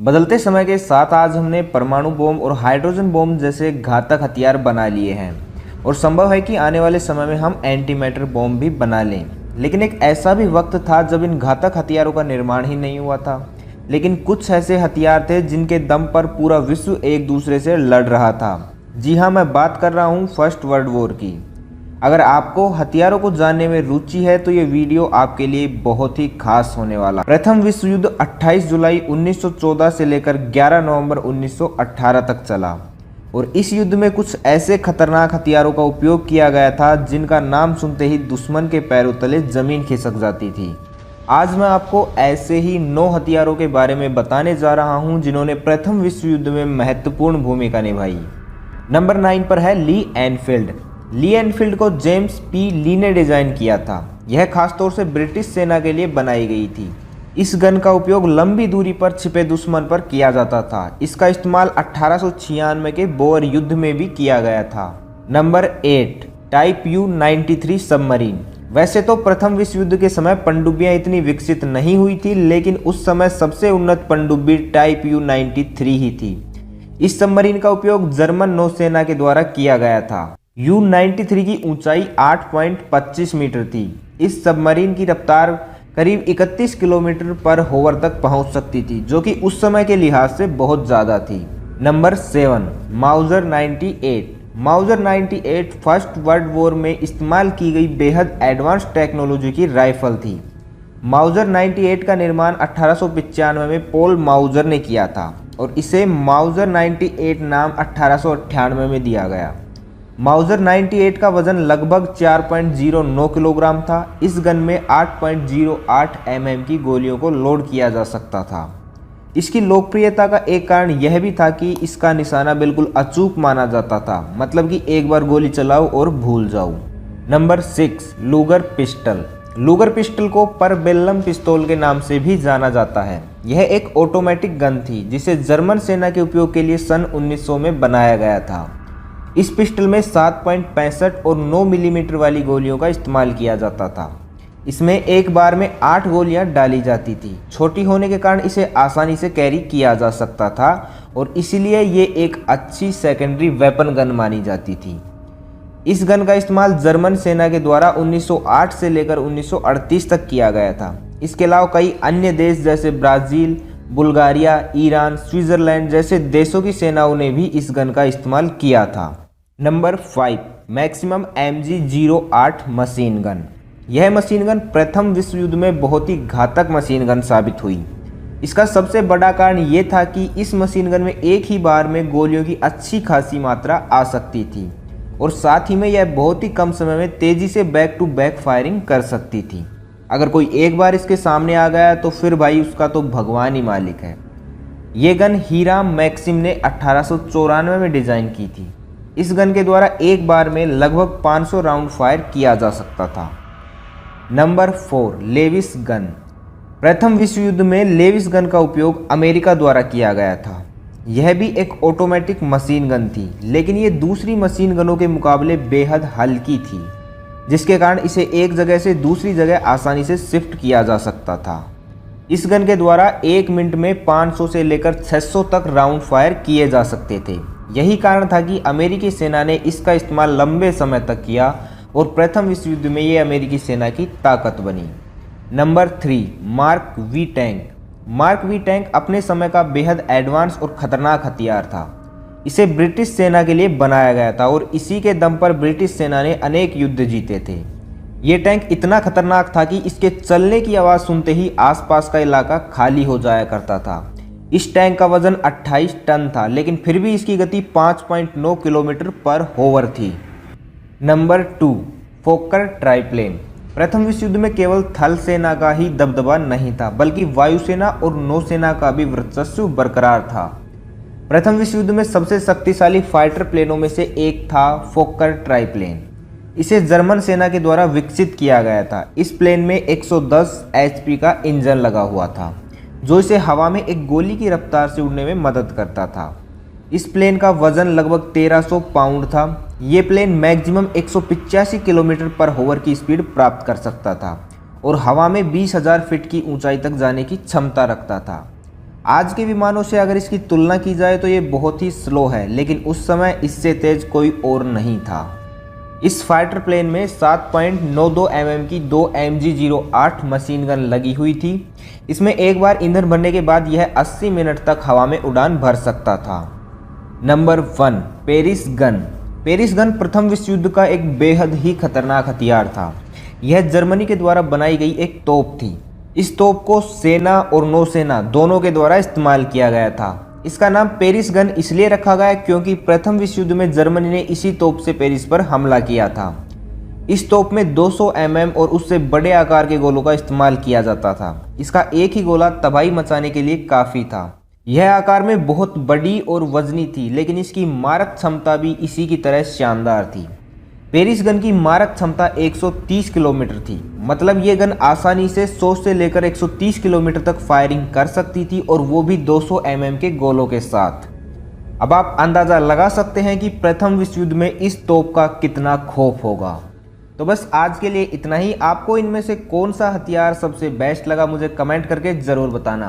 बदलते समय के साथ आज हमने परमाणु बम और हाइड्रोजन बम जैसे घातक हथियार बना लिए हैं और संभव है कि आने वाले समय में हम एंटी मैटर बम भी बना लें। लेकिन एक ऐसा भी वक्त था जब इन घातक हथियारों का निर्माण ही नहीं हुआ था। लेकिन कुछ ऐसे हथियार थे जिनके दम पर पूरा विश्व एक दूसरे से लड़ रहा था। जी हाँ, मैं बात कर रहा हूँ फर्स्ट वर्ल्ड वॉर की। अगर आपको हथियारों को जानने में रुचि है तो ये वीडियो आपके लिए बहुत ही खास होने वाला। प्रथम विश्व युद्ध 28 जुलाई 1914 से लेकर 11 नवंबर 1918 तक चला और इस युद्ध में कुछ ऐसे खतरनाक हथियारों का उपयोग किया गया था जिनका नाम सुनते ही दुश्मन के पैरों तले जमीन खिसक जाती थी। आज मैं आपको ऐसे ही 9 हथियारों के बारे में बताने जा रहा हूं जिन्होंने प्रथम विश्व युद्ध में महत्वपूर्ण भूमिका निभाई। नंबर 9 पर है ली एनफील्ड। ली एनफील्ड को जेम्स पी ली ने डिजाइन किया था। यह खासतौर से ब्रिटिश सेना के लिए बनाई गई थी। इस गन का उपयोग लंबी दूरी पर छिपे दुश्मन पर किया जाता था। इसका इस्तेमाल 1896 के बोअर युद्ध में भी किया गया था। Number 8 type U-93 submarine. वैसे तो प्रथम विश्व युद्ध के समय पनडुब्बियां इतनी विकसित नहीं हुई थी, लेकिन उस समय सबसे उन्नत पनडुब्बी टाइप U-93 ही थी। इस सबमरीन का उपयोग जर्मन नौसेना के द्वारा किया गया था। U-93 की ऊंचाई 8.25 मीटर थी। इस सबमरीन की रफ्तार करीब 31 किलोमीटर पर होवर तक पहुंच सकती थी, जो कि उस समय के लिहाज से बहुत ज़्यादा थी। Number 7 Mauser 98। Mauser 98 first world war में इस्तेमाल की गई बेहद एडवांस टेक्नोलॉजी की राइफल थी। माउजर 98 का निर्माण 1895 में पॉल माउजर ने किया था और इसे माउजर 98 नाम 1898 में दिया गया। माउजर 98 का वजन लगभग 4.09 किलोग्राम था। इस गन में 8.08 mm की गोलियों को लोड किया जा सकता था। इसकी लोकप्रियता का एक कारण यह भी था कि इसका निशाना बिल्कुल अचूक माना जाता था, मतलब कि एक बार गोली चलाओ और भूल जाओ। Number 6 लूगर pistol. लूगर पिस्टल को परबेल्लम पिस्तौल के नाम से भी जाना जाता है। यह एक ऑटोमेटिक गन थी जिसे जर्मन सेना के उपयोग के लिए सन 1900 में बनाया गया था। इस पिस्टल में 7.65 और 9 मिलीमीटर वाली गोलियों का इस्तेमाल किया जाता था। इसमें एक बार में 8 गोलियां डाली जाती थी। छोटी होने के कारण इसे आसानी से कैरी किया जा सकता था और इसीलिए ये एक अच्छी सेकेंडरी वेपन गन मानी जाती थी। इस गन का इस्तेमाल जर्मन सेना के द्वारा 1908 से लेकर 1938 तक किया गया था। इसके अलावा कई अन्य देश जैसे ब्राज़ील, बुल्गारिया, ईरान, स्विट्ज़रलैंड जैसे देशों की सेनाओं ने भी इस गन का इस्तेमाल किया था। Number 5 maximum MG08 machine gun. यह मशीन गन प्रथम विश्व युद्ध में बहुत ही घातक मशीन गन साबित हुई। इसका सबसे बड़ा कारण ये था कि इस मशीन गन में एक ही बार में गोलियों की अच्छी खासी मात्रा आ सकती थी और साथ ही में यह बहुत ही कम समय में तेज़ी से बैक टू बैक फायरिंग कर सकती थी। अगर कोई एक बार इसके सामने आ गया तो फिर भाई उसका तो भगवान ही मालिक है। ये गन हीराम मैक्सिम ने 1894 में डिज़ाइन की थी। इस गन के द्वारा एक बार में लगभग 500 राउंड फायर किया जा सकता था। Number 4 Lewis gun. प्रथम विश्व युद्ध में लेविस गन का उपयोग अमेरिका द्वारा किया गया था। यह भी एक ऑटोमेटिक मशीन गन थी, लेकिन ये दूसरी मशीन गनों के मुकाबले बेहद हल्की थी, जिसके कारण इसे एक जगह से दूसरी जगह आसानी से शिफ्ट किया जा सकता था। इस गन के द्वारा 1 मिनट में 500 से लेकर 600 तक राउंड फायर किए जा सकते थे। यही कारण था कि अमेरिकी सेना ने इसका इस्तेमाल लंबे समय तक किया और प्रथम विश्व युद्ध में ये अमेरिकी सेना की ताकत बनी। Number 3 Mark V tank. Mark V tank अपने समय का बेहद एडवांस और ख़तरनाक हथियार था। इसे ब्रिटिश सेना के लिए बनाया गया था और इसी के दम पर ब्रिटिश सेना ने अनेक युद्ध जीते थे। ये टैंक इतना खतरनाक था कि इसके चलने की आवाज़ सुनते ही आसपास का इलाका खाली हो जाया करता था। इस टैंक का वजन 28 टन था, लेकिन फिर भी इसकी गति 5.9 किलोमीटर पर होवर थी। Number 2 Fokker triplane. प्रथम विश्व युद्ध में केवल थल सेना का ही दबदबा नहीं था, बल्कि वायुसेना और नौसेना का भी वर्चस्व बरकरार था। प्रथम विश्व युद्ध में सबसे शक्तिशाली फाइटर प्लेनों में से एक था फोकर ट्राइप्लेन। इसे जर्मन सेना के द्वारा विकसित किया गया था। इस प्लेन में 110 HP का इंजन लगा हुआ था, जो इसे हवा में एक गोली की रफ्तार से उड़ने में मदद करता था। इस प्लेन का वजन लगभग 1300 पाउंड था। ये प्लेन मैक्सिमम 185 किलोमीटर पर होवर की स्पीड प्राप्त कर सकता था और हवा में 20,000 फीट की ऊंचाई तक जाने की क्षमता रखता था। आज के विमानों से अगर इसकी तुलना की जाए तो ये बहुत ही स्लो है, लेकिन उस समय इससे तेज कोई और नहीं था। इस फाइटर प्लेन में 7.92 mm की 2 MG-08 मशीन गन लगी हुई थी। इसमें एक बार ईंधन भरने के बाद यह 80 मिनट तक हवा में उड़ान भर सकता था। Number 1, Paris gun. Paris gun प्रथम विश्व युद्ध का एक बेहद ही खतरनाक हथियार था। यह जर्मनी के द्वारा बनाई गई एक तोप थी। इस तोप को सेना और नौसेना दोनों के द्वारा इस्तेमाल किया गया था। इसका नाम पेरिस गन इसलिए रखा गया क्योंकि प्रथम विश्व युद्ध में जर्मनी ने इसी तोप से पेरिस पर हमला किया था। इस तोप में 200 mm और उससे बड़े आकार के गोलों का इस्तेमाल किया जाता था। इसका एक ही गोला तबाही मचाने के लिए काफ़ी था। यह आकार में बहुत बड़ी और वजनी थी, लेकिन इसकी मारक क्षमता भी इसी की तरह शानदार थी। पेरिस गन की मारक क्षमता 130 किलोमीटर थी। मतलब ये गन आसानी से 100 से लेकर 130 किलोमीटर तक फायरिंग कर सकती थी, और वो भी 200 mm के गोलों के साथ। अब आप अंदाज़ा लगा सकते हैं कि प्रथम विश्व युद्ध में इस तोप का कितना खौफ होगा। तो बस आज के लिए इतना ही। आपको इनमें से कौन सा हथियार सबसे बेस्ट लगा मुझे कमेंट करके ज़रूर बताना।